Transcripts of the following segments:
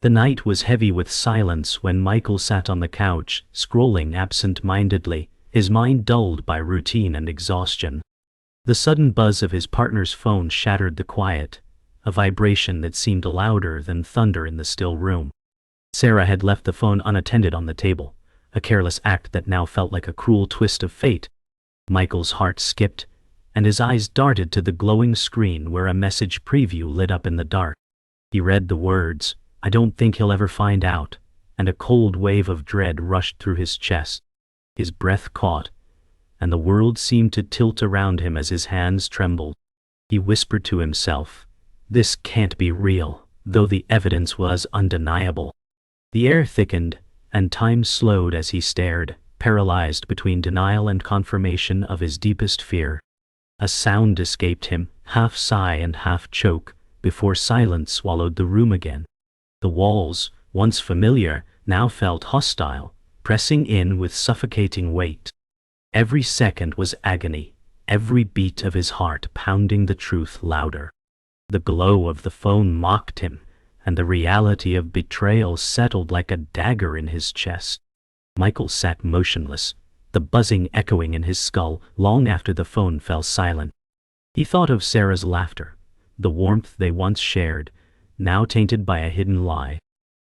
The night was heavy with silence when Michael sat on the couch, scrolling absent-mindedly, his mind dulled by routine and exhaustion. The sudden buzz of his partner's phone shattered the quiet, a vibration that seemed louder than thunder in the still room. Sarah had left the phone unattended on the table, a careless act that now felt like a cruel twist of fate. Michael's heart skipped, and his eyes darted to the glowing screen where a message preview lit up in the dark. He read the words, "I don't think he'll ever find out," and a cold wave of dread rushed through his chest. His breath caught, and the world seemed to tilt around him as his hands trembled. He whispered to himself, "This can't be real," though the evidence was undeniable. The air thickened, and time slowed as he stared, paralyzed between denial and confirmation of his deepest fear. A sound escaped him, half sigh and half choke, before silence swallowed the room again. The walls, once familiar, now felt hostile, pressing in with suffocating weight. Every second was agony, every beat of his heart pounding the truth louder. The glow of the phone mocked him, and the reality of betrayal settled like a dagger in his chest. Michael sat motionless, the buzzing echoing in his skull long after the phone fell silent. He thought of Sarah's laughter, the warmth they once shared, now tainted by a hidden lie.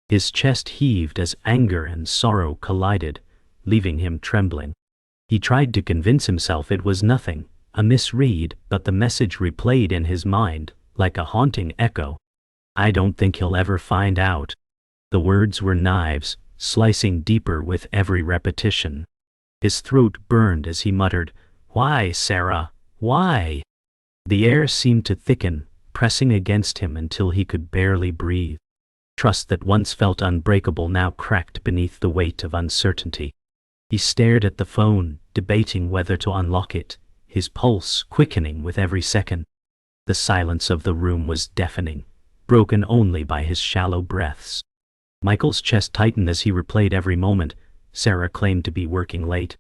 His chest heaved as anger and sorrow collided, leaving him trembling. He tried to convince himself it was nothing, a misread, but the message replayed in his mind, like a haunting echo. "I don't think he'll ever find out." The words were knives, slicing deeper with every repetition. His throat burned as he muttered, "Why, Sarah? Why?" The air seemed to thicken, pressing against him until he could barely breathe. Trust that once felt unbreakable now cracked beneath the weight of uncertainty. He stared at the phone, debating whether to unlock it, his pulse quickening with every second. The silence of the room was deafening, broken only by his shallow breaths. Michael's chest tightened as he replayed every moment. Sarah claimed to be working late.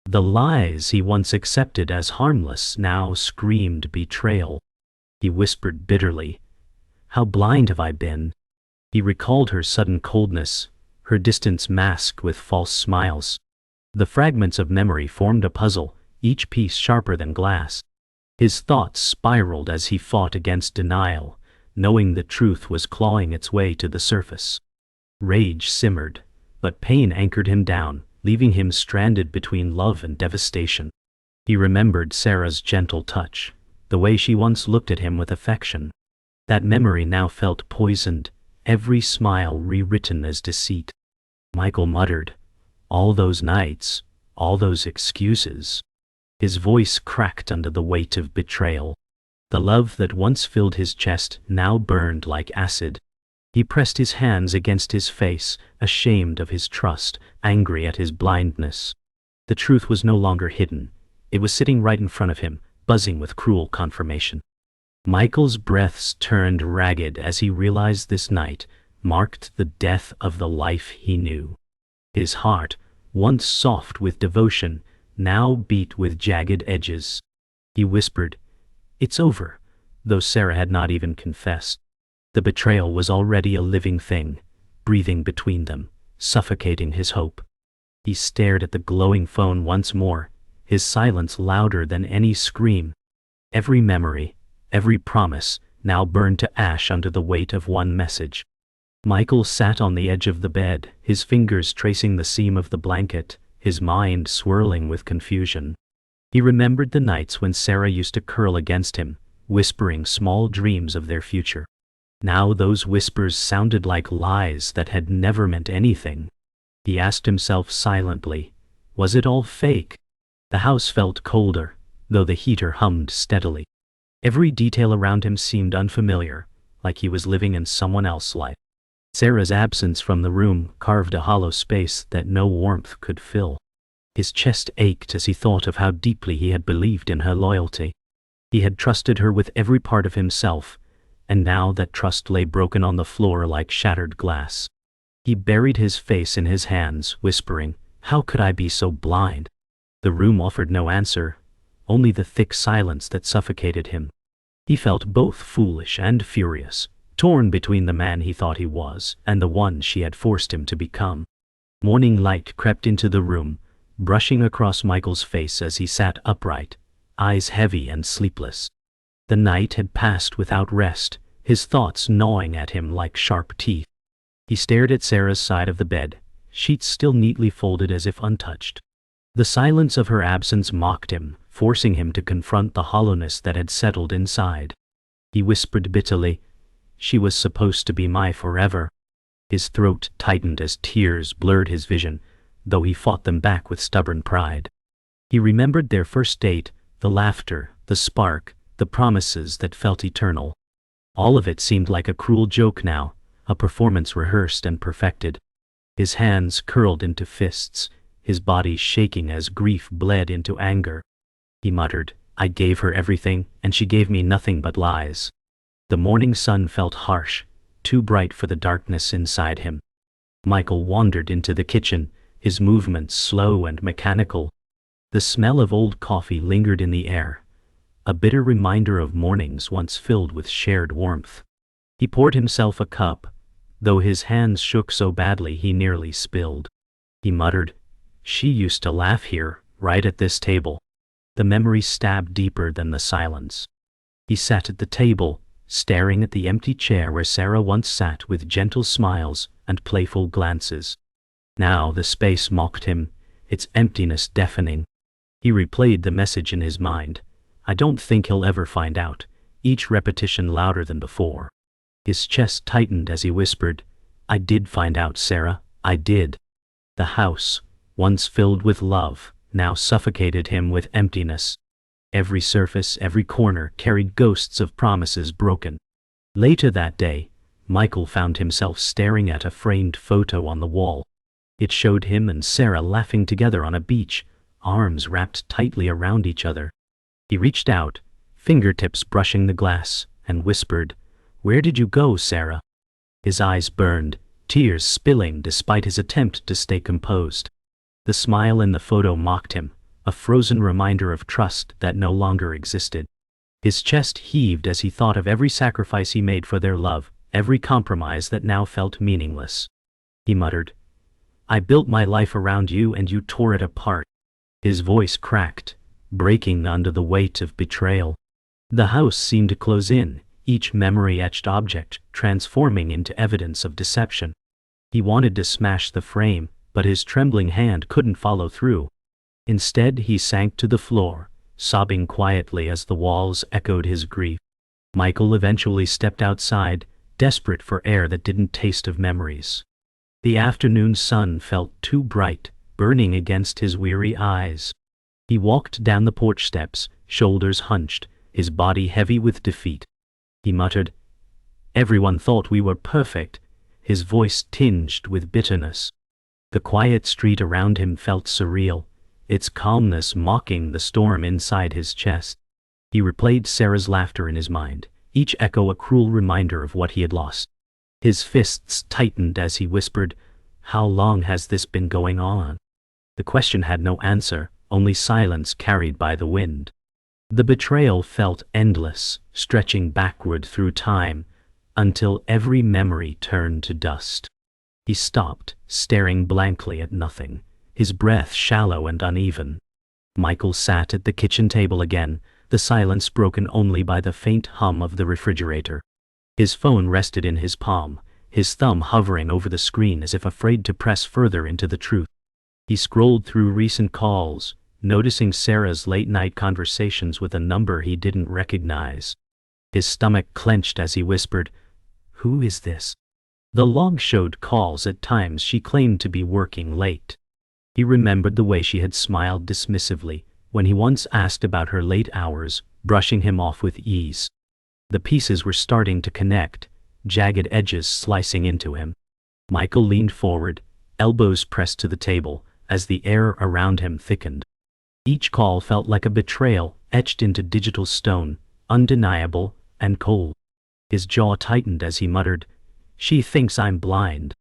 The lies he once accepted as harmless now screamed betrayal. He whispered bitterly, "How blind have I been?" He recalled her sudden coldness, her distance masked with false smiles. The fragments of memory formed a puzzle, each piece sharper than glass. His thoughts spiraled as he fought against denial, knowing the truth was clawing its way to the surface. Rage simmered, but pain anchored him down, leaving him stranded between love and devastation. He remembered Sarah's gentle touch, the way she once looked at him with affection. That memory now felt poisoned, every smile rewritten as deceit. Michael muttered, "All those nights, all those excuses." His voice cracked under the weight of betrayal. The love that once filled his chest now burned like acid. He pressed his hands against his face, ashamed of his trust, angry at his blindness. The truth was no longer hidden. It was sitting right in front of him, buzzing with cruel confirmation. Michael's breaths turned ragged as he realized this night marked the death of the life he knew. His heart, once soft with devotion, now beat with jagged edges. He whispered, "It's over," though Sarah had not even confessed. The betrayal was already a living thing, breathing between them, suffocating his hope. He stared at the glowing phone once more, his silence louder than any scream. Every memory, every promise, now burned to ash under the weight of one message. Michael sat on the edge of the bed, his fingers tracing the seam of the blanket, his mind swirling with confusion. He remembered the nights when Sarah used to curl against him, whispering small dreams of their future. Now those whispers sounded like lies that had never meant anything. He asked himself silently, was it all fake? The house felt colder, though the heater hummed steadily. Every detail around him seemed unfamiliar, like he was living in someone else's life. Sarah's absence from the room carved a hollow space that no warmth could fill. His chest ached as he thought of how deeply he had believed in her loyalty. He had trusted her with every part of himself, and now that trust lay broken on the floor like shattered glass. He buried his face in his hands, whispering, "How could I be so blind?" The room offered no answer, only the thick silence that suffocated him. He felt both foolish and furious, torn between the man he thought he was and the one she had forced him to become. Morning light crept into the room, brushing across Michael's face as he sat upright, eyes heavy and sleepless. The night had passed without rest, his thoughts gnawing at him like sharp teeth. He stared at Sarah's side of the bed, sheets still neatly folded as if untouched. The silence of her absence mocked him, forcing him to confront the hollowness that had settled inside. He whispered bitterly, "She was supposed to be my forever." His throat tightened as tears blurred his vision, though he fought them back with stubborn pride. He remembered their first date, the laughter, the spark, the promises that felt eternal. All of it seemed like a cruel joke now, a performance rehearsed and perfected. His hands curled into fists, his body shaking as grief bled into anger. He muttered, "I gave her everything, and she gave me nothing but lies." The morning sun felt harsh, too bright for the darkness inside him. Michael wandered into the kitchen, his movements slow and mechanical. The smell of old coffee lingered in the air, a bitter reminder of mornings once filled with shared warmth. He poured himself a cup, though his hands shook so badly he nearly spilled. He muttered, "She used to laugh here, right at this table." The memory stabbed deeper than the silence. He sat at the table, staring at the empty chair where Sarah once sat with gentle smiles and playful glances. Now the space mocked him, its emptiness deafening. He replayed the message in his mind. "I don't think he'll ever find out," each repetition louder than before. His chest tightened as he whispered, "I did find out, Sarah, I did." The house, once filled with love, now suffocated him with emptiness. Every surface, every corner carried ghosts of promises broken. Later that day, Michael found himself staring at a framed photo on the wall. It showed him and Sarah laughing together on a beach, arms wrapped tightly around each other. He reached out, fingertips brushing the glass, and whispered, "Where did you go, Sarah?" His eyes burned, tears spilling despite his attempt to stay composed. The smile in the photo mocked him, a frozen reminder of trust that no longer existed. His chest heaved as he thought of every sacrifice he made for their love, every compromise that now felt meaningless. He muttered, "I built my life around you and you tore it apart." His voice cracked, breaking under the weight of betrayal. The house seemed to close in, each memory-etched object transforming into evidence of deception. He wanted to smash the frame, but his trembling hand couldn't follow through. Instead, he sank to the floor, sobbing quietly as the walls echoed his grief. Michael eventually stepped outside, desperate for air that didn't taste of memories. The afternoon sun felt too bright, burning against his weary eyes. He walked down the porch steps, shoulders hunched, his body heavy with defeat. He muttered, "Everyone thought we were perfect," his voice tinged with bitterness. The quiet street around him felt surreal, its calmness mocking the storm inside his chest. He replayed Sarah's laughter in his mind, each echo a cruel reminder of what he had lost. His fists tightened as he whispered, "How long has this been going on?" The question had no answer, only silence carried by the wind. The betrayal felt endless, stretching backward through time, until every memory turned to dust. He stopped, staring blankly at nothing, his breath shallow and uneven. Michael sat at the kitchen table again, the silence broken only by the faint hum of the refrigerator. His phone rested in his palm, his thumb hovering over the screen as if afraid to press further into the truth. He scrolled through recent calls, noticing Sarah's late-night conversations with a number he didn't recognize. His stomach clenched as he whispered, "Who is this?" The log showed calls at times she claimed to be working late. He remembered the way she had smiled dismissively when he once asked about her late hours, brushing him off with ease. The pieces were starting to connect, jagged edges slicing into him. Michael leaned forward, elbows pressed to the table, as the air around him thickened. Each call felt like a betrayal etched into digital stone, undeniable and cold. His jaw tightened as he muttered, "She thinks I'm blind."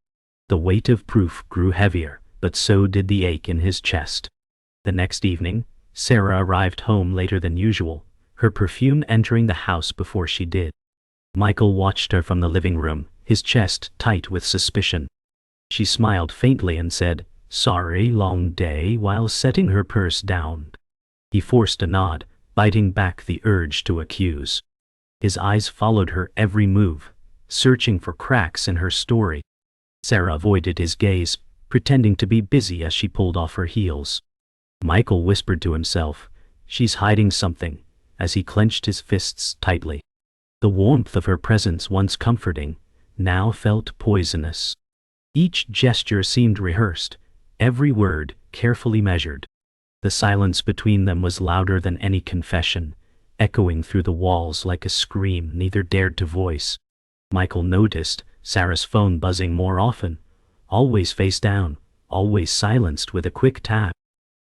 The weight of proof grew heavier, but so did the ache in his chest. The next evening, Sarah arrived home later than usual, her perfume entering the house before she did. Michael watched her from the living room, his chest tight with suspicion. She smiled faintly and said, "Sorry, long day," while setting her purse down. He forced a nod, biting back the urge to accuse. His eyes followed her every move, searching for cracks in her story. Sarah avoided his gaze, pretending to be busy as she pulled off her heels. Michael whispered to himself, "She's hiding something," as he clenched his fists tightly. The warmth of her presence, once comforting, now felt poisonous. Each gesture seemed rehearsed, every word carefully measured. The silence between them was louder than any confession, echoing through the walls like a scream neither dared to voice. Michael noticed Sarah's phone buzzing more often, always face down, always silenced with a quick tap.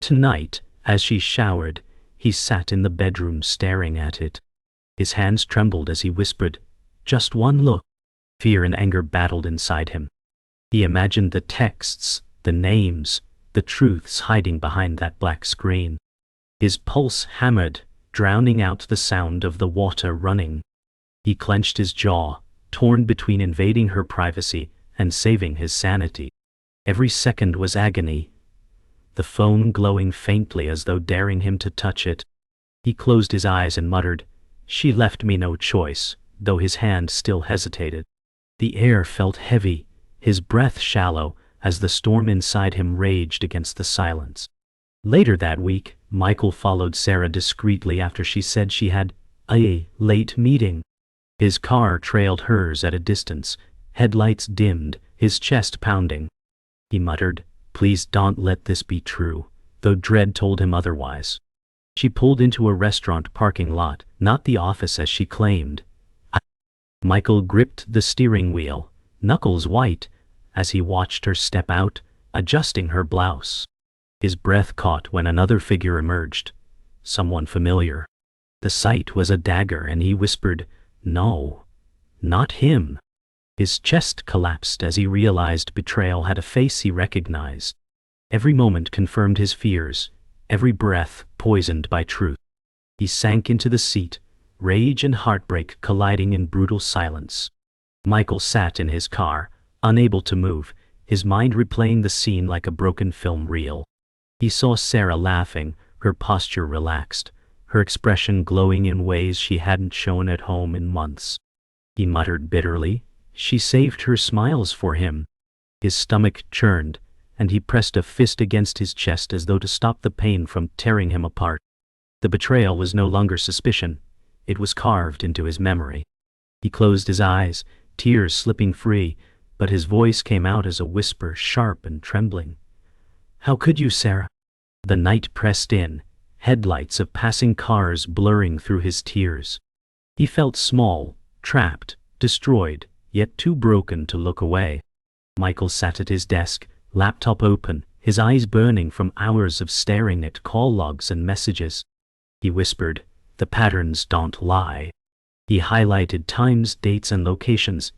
Tonight, as she showered, he sat in the bedroom staring at it. His hands trembled as he whispered, "Just one look." Fear and anger battled inside him. He imagined the texts, the names, the truths hiding behind that black screen. His pulse hammered, drowning out the sound of the water running. He clenched his jaw, torn between invading her privacy and saving his sanity. Every second was agony, the phone glowing faintly as though daring him to touch it. He closed his eyes and muttered, "She left me no choice," though his hand still hesitated. The air felt heavy, his breath shallow, as the storm inside him raged against the silence. Later that week, Michael followed Sarah discreetly after she said she had a late meeting. His car trailed hers at a distance, headlights dimmed, his chest pounding. He muttered, "Please don't let this be true," though dread told him otherwise. She pulled into a restaurant parking lot, not the office as she claimed. Michael gripped the steering wheel, knuckles white, as he watched her step out, adjusting her blouse. His breath caught when another figure emerged, someone familiar. The sight was a dagger, and he whispered, "No, not him." His chest collapsed as he realized Betrayal had a face he recognized. Every moment confirmed his fears, every breath poisoned by truth. He sank into the seat, rage and heartbreak colliding in brutal silence. Michael sat in his car, unable to move, his mind replaying the scene like a broken film reel. He saw Sarah laughing, her posture relaxed, her expression glowing in ways she hadn't shown at home in months. He muttered bitterly, "She saved her smiles for him." His stomach churned, and he pressed a fist against his chest as though to stop the pain from tearing him apart. The betrayal was no longer suspicion, it was carved into his memory. He closed his eyes, tears slipping free, but his voice came out as a whisper, sharp and trembling. "How could you, Sarah?" The night pressed in, headlights of passing cars blurring through his tears. He felt small, trapped, destroyed, yet too broken to look away. Michael sat at his desk, laptop open, his eyes burning from hours of staring at call logs and messages. He whispered, "The patterns don't lie." He highlighted times, dates, and locations,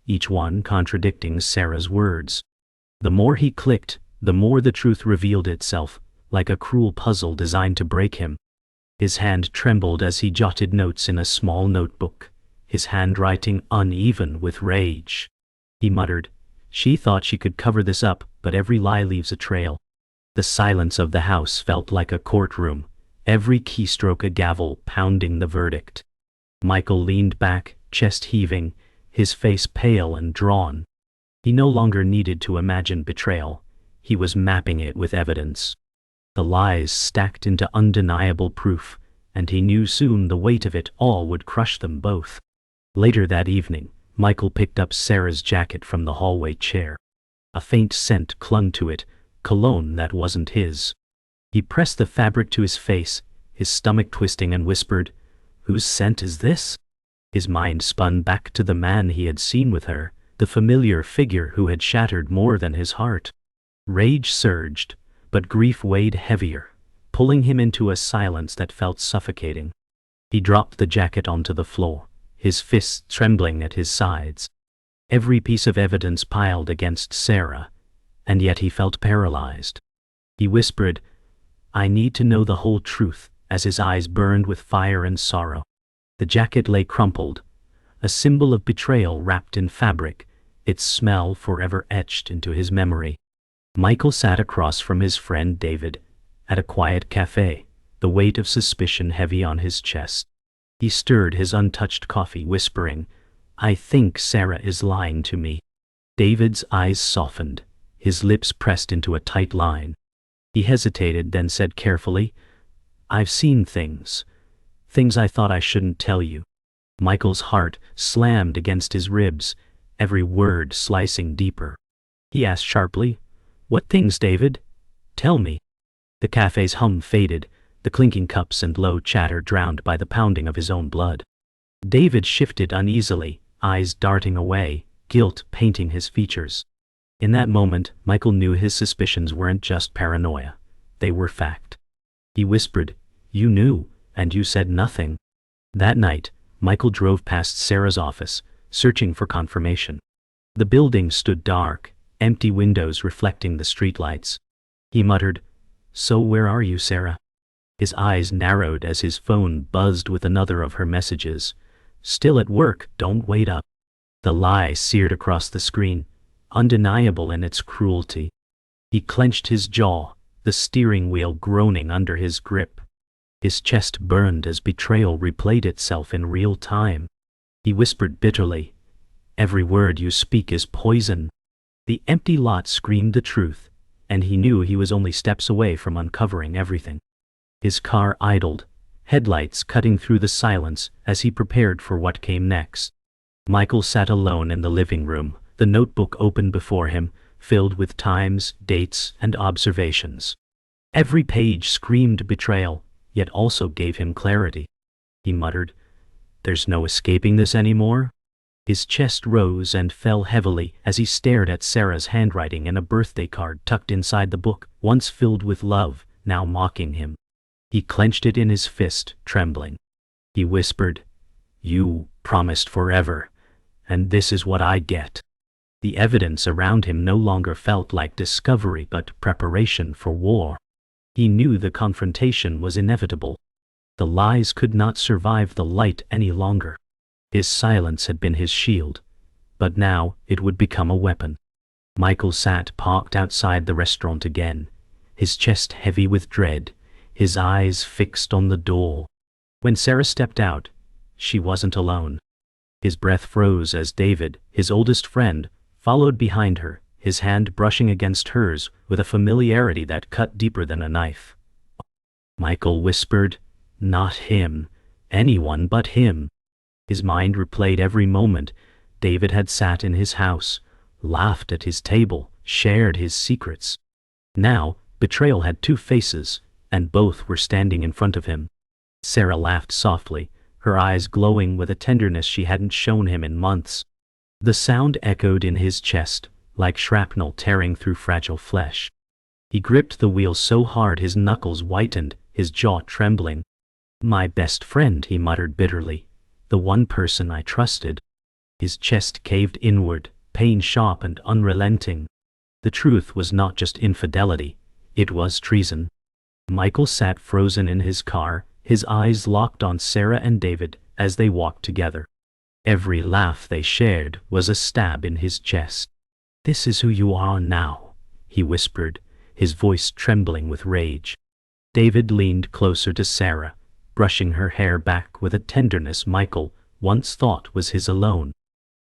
each one contradicting Sarah's words. The more he clicked, the more the truth revealed itself, like a cruel puzzle designed to break him. His hand trembled as he jotted notes in a small notebook, his handwriting uneven with rage. He muttered, "She thought she could cover this up, but every lie leaves a trail." The silence of the house felt like a courtroom, every keystroke a gavel pounding the verdict. Michael leaned back, chest heaving, his face pale and drawn. He no longer needed to imagine betrayal, he was mapping it with evidence. The lies stacked into undeniable proof, and he knew soon the weight of it all would crush them both. Later that evening, Michael picked up Sarah's jacket from the hallway chair. A faint scent clung to it, cologne that wasn't his. He pressed the fabric to his face, his stomach twisting, and whispered, "Whose scent is this?" His mind spun back to the man he had seen with her, the familiar figure who had shattered more than his heart. Rage surged, but grief weighed heavier, pulling him into a silence that felt suffocating. He dropped the jacket onto the floor, his fists trembling at his sides. Every piece of evidence piled against Sarah, and yet he felt paralyzed. He whispered, "I need to know the whole truth," as his eyes burned with fire and sorrow. The jacket lay crumpled, a symbol of betrayal wrapped in fabric, its smell forever etched into his memory. Michael sat across from his friend David, at a quiet cafe, the weight of suspicion heavy on his chest. He stirred his untouched coffee, whispering, "I think Sarah is lying to me." David's eyes softened, his lips pressed into a tight line. He hesitated, then said carefully, "I've seen things I thought I shouldn't tell you." Michael's heart slammed against his ribs, every word slicing deeper. He asked sharply, "What things, David? Tell me." The cafe's hum faded, the clinking cups and low chatter drowned by the pounding of his own blood. David shifted uneasily, eyes darting away, guilt painting his features. In that moment, Michael knew his suspicions weren't just paranoia. They were fact. He whispered, "You knew, and you said nothing." That night, Michael drove past Sarah's office, searching for confirmation. The building stood dark, empty windows reflecting the streetlights. He muttered, "So where are you, Sarah?" His eyes narrowed as his phone buzzed with another of her messages. "Still at work, don't wait up." The lie seared across the screen, undeniable in its cruelty. He clenched his jaw, the steering wheel groaning under his grip. His chest burned as betrayal replayed itself in real time. He whispered bitterly, "Every word you speak is poison." The empty lot screamed the truth, and he knew he was only steps away from uncovering everything. His car idled, headlights cutting through the silence as he prepared for what came next. Michael sat alone in the living room, the notebook open before him, filled with times, dates, and observations. Every page screamed betrayal, yet also gave him clarity. He muttered, "There's no escaping this anymore." His chest rose and fell heavily as he stared at Sarah's handwriting in a birthday card tucked inside the book, once filled with love, now mocking him. He clenched it in his fist, trembling. He whispered, "You promised forever, and this is what I get." The evidence around him no longer felt like discovery but preparation for war. He knew the confrontation was inevitable. The lies could not survive the light any longer. His silence had been his shield, but now it would become a weapon. Michael sat parked outside the restaurant again, his chest heavy with dread, his eyes fixed on the door. When Sarah stepped out, she wasn't alone. His breath froze as David, his oldest friend, followed behind her, his hand brushing against hers with a familiarity that cut deeper than a knife. Michael whispered, "Not him. Anyone but him." His mind replayed every moment David had sat in his house, laughed at his table, shared his secrets. Now, betrayal had two faces, and both were standing in front of him. Sarah laughed softly, her eyes glowing with a tenderness she hadn't shown him in months. The sound echoed in his chest, like shrapnel tearing through fragile flesh. He gripped the wheel so hard his knuckles whitened, his jaw trembling. "My best friend," he muttered bitterly. "The one person I trusted." His chest caved inward, pain sharp and unrelenting. The truth was not just infidelity, it was treason. Michael sat frozen in his car, his eyes locked on Sarah and David as they walked together. Every laugh they shared was a stab in his chest. "This is who you are now," he whispered, his voice trembling with rage. David leaned closer to Sarah, brushing her hair back with a tenderness Michael once thought was his alone.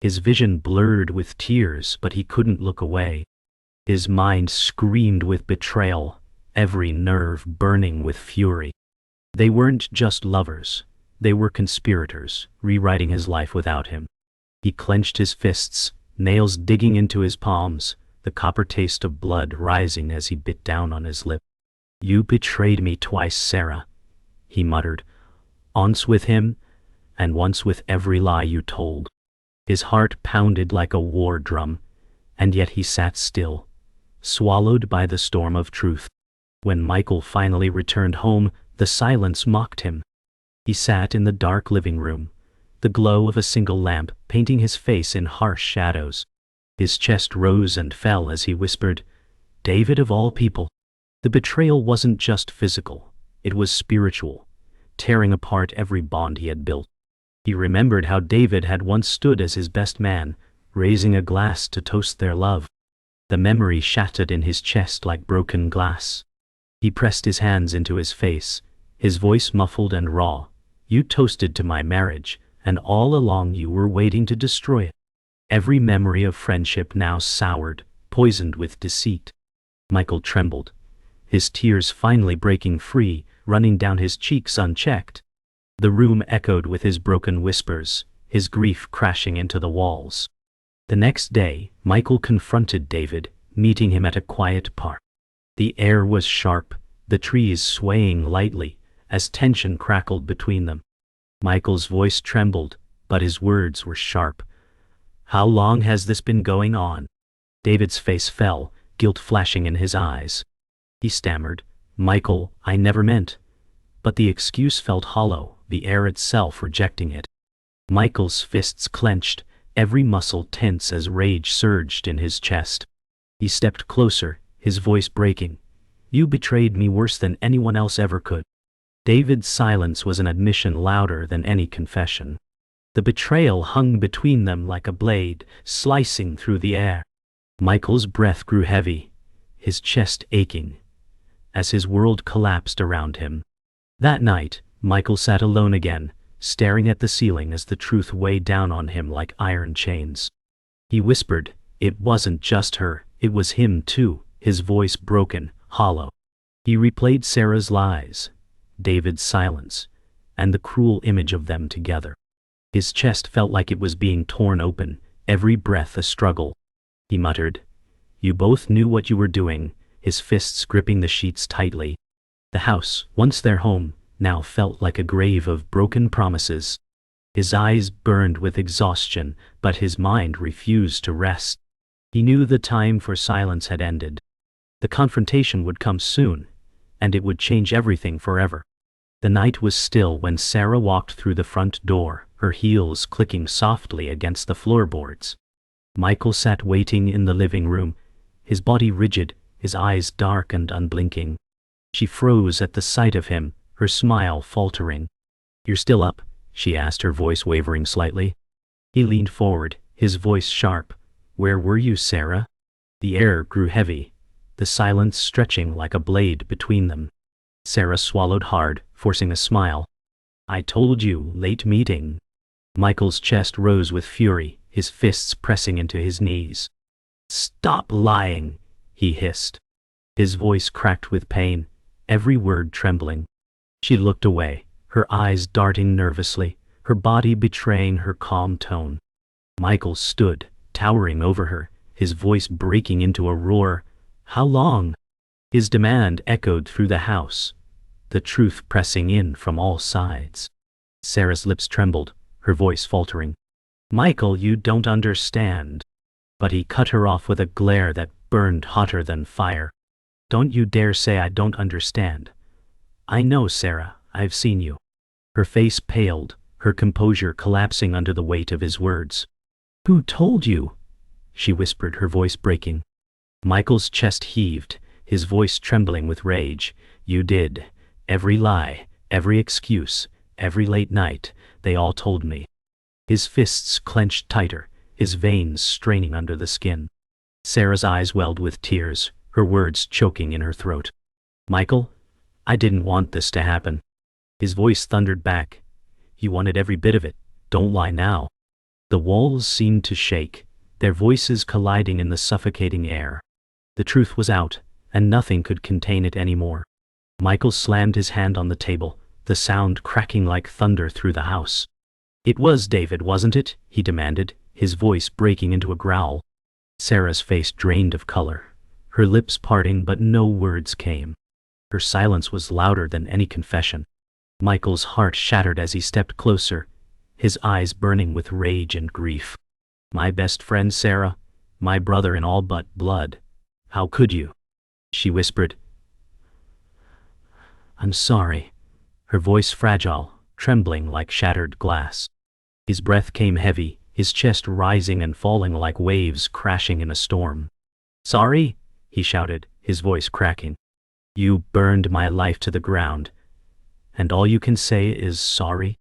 His vision blurred with tears, but he couldn't look away. His mind screamed with betrayal, every nerve burning with fury. They weren't just lovers, they were conspirators, rewriting his life without him. He clenched his fists, nails digging into his palms, the copper taste of blood rising as he bit down on his lip. "You betrayed me twice, Sarah," he muttered, "once with him, and once with every lie you told." His heart pounded like a war drum, and yet he sat still, swallowed by the storm of truth. When Michael finally returned home, the silence mocked him. He sat in the dark living room, the glow of a single lamp painting his face in harsh shadows. His chest rose and fell as he whispered, "David of all people." The betrayal wasn't just physical, it was spiritual, tearing apart every bond he had built. He remembered how David had once stood as his best man, raising a glass to toast their love. The memory shattered in his chest like broken glass. He pressed his hands into his face, his voice muffled and raw. "You toasted to my marriage, and all along you were waiting to destroy it." Every memory of friendship now soured, poisoned with deceit. Michael trembled, his tears finally breaking free, running down his cheeks unchecked. The room echoed with his broken whispers, his grief crashing into the walls. The next day, Michael confronted David, meeting him at a quiet park. The air was sharp, the trees swaying lightly, as tension crackled between them. Michael's voice trembled, but his words were sharp. "How long has this been going on?" David's face fell, guilt flashing in his eyes. He stammered, "Michael, I never meant." But the excuse felt hollow, the air itself rejecting it. Michael's fists clenched, every muscle tense as rage surged in his chest. He stepped closer, his voice breaking. "You betrayed me worse than anyone else ever could." David's silence was an admission louder than any confession. The betrayal hung between them like a blade, slicing through the air. Michael's breath grew heavy, his chest aching, as his world collapsed around him. That night, Michael sat alone again, staring at the ceiling as the truth weighed down on him like iron chains. He whispered, "It wasn't just her, it was him too," his voice broken, hollow. He replayed Sarah's lies, David's silence, and the cruel image of them together. His chest felt like it was being torn open, every breath a struggle. He muttered, "You both knew what you were doing," his fists gripping the sheets tightly. The house, once their home, now felt like a grave of broken promises. His eyes burned with exhaustion, but his mind refused to rest. He knew the time for silence had ended. The confrontation would come soon, and it would change everything forever. The night was still when Sarah walked through the front door, her heels clicking softly against the floorboards. Michael sat waiting in the living room, his body rigid, his eyes dark and unblinking. She froze at the sight of him, her smile faltering. "You're still up?" she asked, her voice wavering slightly. He leaned forward, his voice sharp. "Where were you, Sarah?" The air grew heavy, the silence stretching like a blade between them. Sarah swallowed hard, forcing a smile. "I told you, late meeting." Michael's chest rose with fury, his fists pressing into his knees. "Stop lying," he hissed. His voice cracked with pain, every word trembling. She looked away, her eyes darting nervously, her body betraying her calm tone. Michael stood, towering over her, his voice breaking into a roar. "How long?" His demand echoed through the house, the truth pressing in from all sides. Sarah's lips trembled, her voice faltering. "Michael, you don't understand." But he cut her off with a glare that burned hotter than fire. "Don't you dare say I don't understand. I know, Sarah, I've seen you." Her face paled, her composure collapsing under the weight of his words. "Who told you?" she whispered, her voice breaking. Michael's chest heaved, his voice trembling with rage. "You did. Every lie, every excuse, every late night, they all told me." His fists clenched tighter, his veins straining under the skin. Sarah's eyes welled with tears, her words choking in her throat. "Michael, I didn't want this to happen." His voice thundered back. "You wanted every bit of it. Don't lie now." The walls seemed to shake, their voices colliding in the suffocating air. The truth was out, and nothing could contain it anymore. Michael slammed his hand on the table, the sound cracking like thunder through the house. "It was David, wasn't it?" he demanded, his voice breaking into a growl. Sarah's face drained of color, her lips parting but no words came. Her silence was louder than any confession. Michael's heart shattered as he stepped closer, his eyes burning with rage and grief. "My best friend, Sarah, my brother in all but blood. How could you?" she whispered. "I'm sorry." Her voice fragile, trembling like shattered glass. His breath came heavy, his chest rising and falling like waves crashing in a storm. "Sorry?" he shouted, his voice cracking. "You burned my life to the ground, and all you can say is sorry?"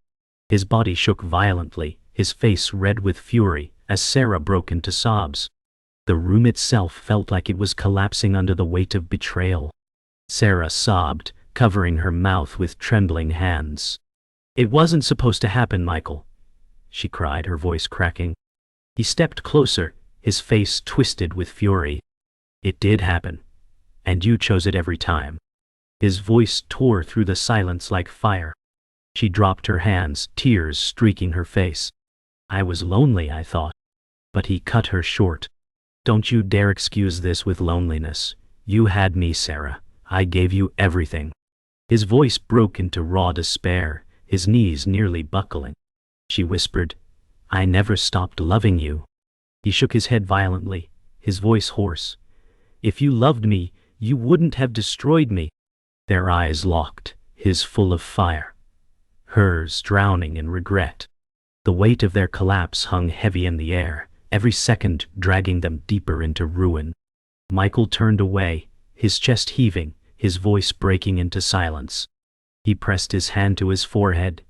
His body shook violently, his face red with fury, as Sarah broke into sobs. The room itself felt like it was collapsing under the weight of betrayal. Sarah sobbed, covering her mouth with trembling hands. "It wasn't supposed to happen, Michael," she cried, her voice cracking. He stepped closer, his face twisted with fury. "It did happen. And you chose it every time." His voice tore through the silence like fire. She dropped her hands, tears streaking her face. "I was lonely, I thought." But he cut her short. "Don't you dare excuse this with loneliness. You had me, Sarah. I gave you everything." His voice broke into raw despair, his knees nearly buckling. She whispered, "I never stopped loving you." He shook his head violently, his voice hoarse. "If you loved me, you wouldn't have destroyed me." Their eyes locked, his full of fire, hers drowning in regret. The weight of their collapse hung heavy in the air, every second dragging them deeper into ruin. Michael turned away, his chest heaving, his voice breaking into silence. He pressed his hand to his forehead,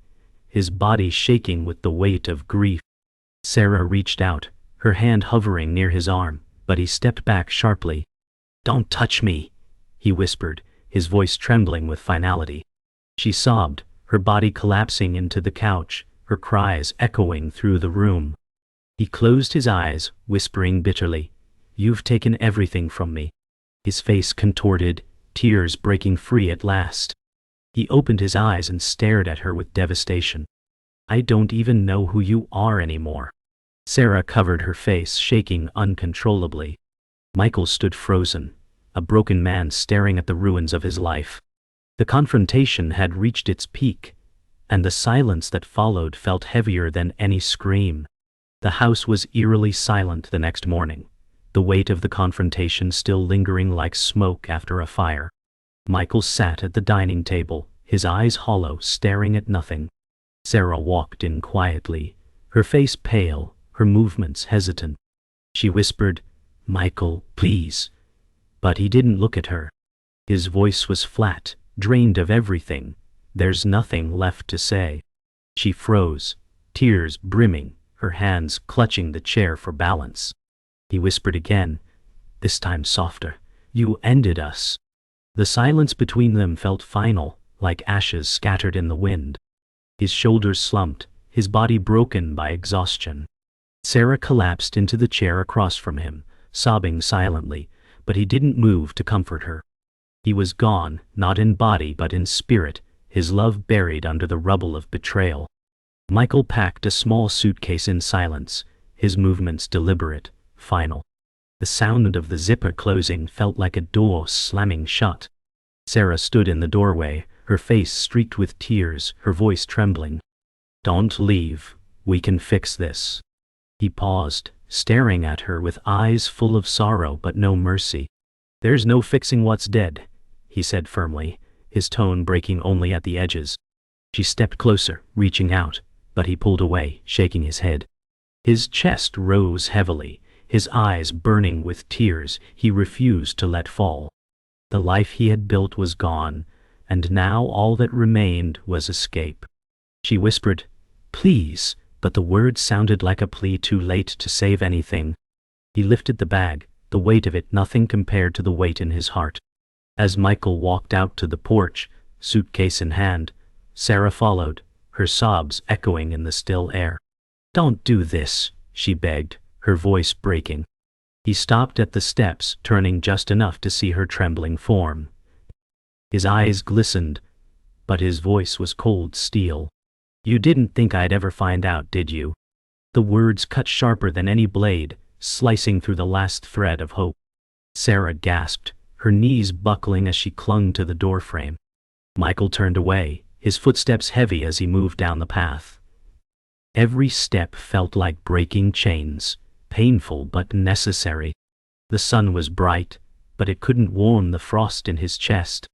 his body shaking with the weight of grief. Sarah reached out, her hand hovering near his arm, but he stepped back sharply. "Don't touch me," he whispered, his voice trembling with finality. She sobbed, her body collapsing into the couch, her cries echoing through the room. He closed his eyes, whispering bitterly, "You've taken everything from me." His face contorted, tears breaking free at last. He opened his eyes and stared at her with devastation. "I don't even know who you are anymore." Sarah covered her face, shaking uncontrollably. Michael stood frozen, a broken man staring at the ruins of his life. The confrontation had reached its peak, and the silence that followed felt heavier than any scream. The house was eerily silent the next morning, the weight of the confrontation still lingering like smoke after a fire. Michael sat at the dining table, his eyes hollow, staring at nothing. Sarah walked in quietly, her face pale, her movements hesitant. She whispered, "Michael, please." But he didn't look at her. His voice was flat, drained of everything. "There's nothing left to say." She froze, tears brimming, her hands clutching the chair for balance. He whispered again, this time softer, "You ended us." The silence between them felt final, like ashes scattered in the wind. His shoulders slumped, his body broken by exhaustion. Sarah collapsed into the chair across from him, sobbing silently, but he didn't move to comfort her. He was gone, not in body but in spirit, his love buried under the rubble of betrayal. Michael packed a small suitcase in silence, his movements deliberate, final. The sound of the zipper closing felt like a door slamming shut. Sarah stood in the doorway, her face streaked with tears, her voice trembling. "Don't leave, we can fix this." He paused, staring at her with eyes full of sorrow but no mercy. "There's no fixing what's dead," he said firmly, his tone breaking only at the edges. She stepped closer, reaching out, but he pulled away, shaking his head. His chest rose heavily, his eyes burning with tears he refused to let fall. The life he had built was gone, and now all that remained was escape. She whispered, "Please," but the words sounded like a plea too late to save anything. He lifted the bag, the weight of it nothing compared to the weight in his heart. As Michael walked out to the porch, suitcase in hand, Sarah followed, her sobs echoing in the still air. "Don't do this," she begged, her voice breaking. He stopped at the steps, turning just enough to see her trembling form. His eyes glistened, but his voice was cold steel. "You didn't think I'd ever find out, did you?" The words cut sharper than any blade, slicing through the last thread of hope. Sarah gasped, her knees buckling as she clung to the doorframe. Michael turned away, his footsteps heavy as he moved down the path. Every step felt like breaking chains, painful but necessary. The sun was bright, but it couldn't warm the frost in his chest.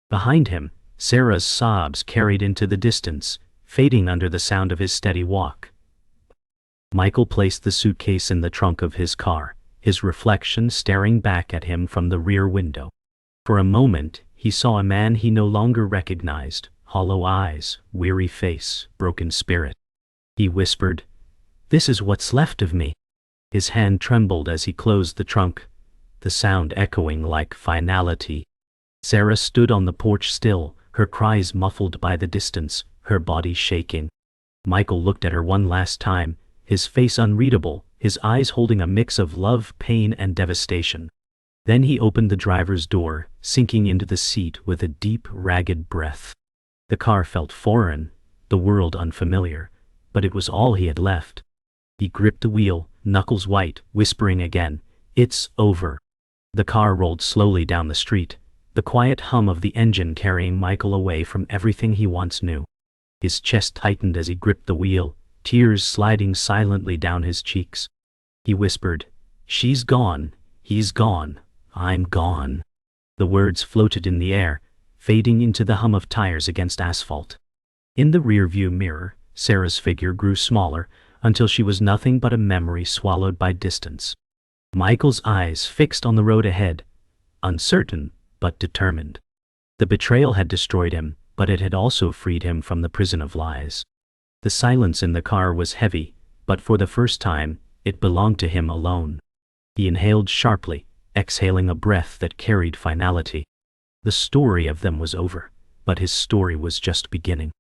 Behind him, Sarah's sobs carried into the distance, fading under the sound of his steady walk. Michael placed the suitcase in the trunk of his car, his reflection staring back at him from the rear window. For a moment, he saw a man he no longer recognized, hollow eyes, weary face, broken spirit. He whispered, "This is what's left of me." His hand trembled as he closed the trunk, the sound echoing like finality. Sarah stood on the porch still, her cries muffled by the distance, her body shaking. Michael looked at her one last time, his face unreadable, his eyes holding a mix of love, pain, and devastation. Then he opened the driver's door, sinking into the seat with a deep, ragged breath. The car felt foreign, the world unfamiliar, but it was all he had left. He gripped the wheel, knuckles white, whispering again, "It's over." The car rolled slowly down the street, the quiet hum of the engine carrying Michael away from everything he once knew. His chest tightened as he gripped the wheel, tears sliding silently down his cheeks. He whispered, "She's gone, he's gone, I'm gone." The words floated in the air, fading into the hum of tires against asphalt. In the rearview mirror, Sarah's figure grew smaller until she was nothing but a memory swallowed by distance. Michael's eyes fixed on the road ahead, uncertain but determined. The betrayal had destroyed him, but it had also freed him from the prison of lies. The silence in the car was heavy, but for the first time, it belonged to him alone. He inhaled sharply, exhaling a breath that carried finality. The story of them was over, but his story was just beginning.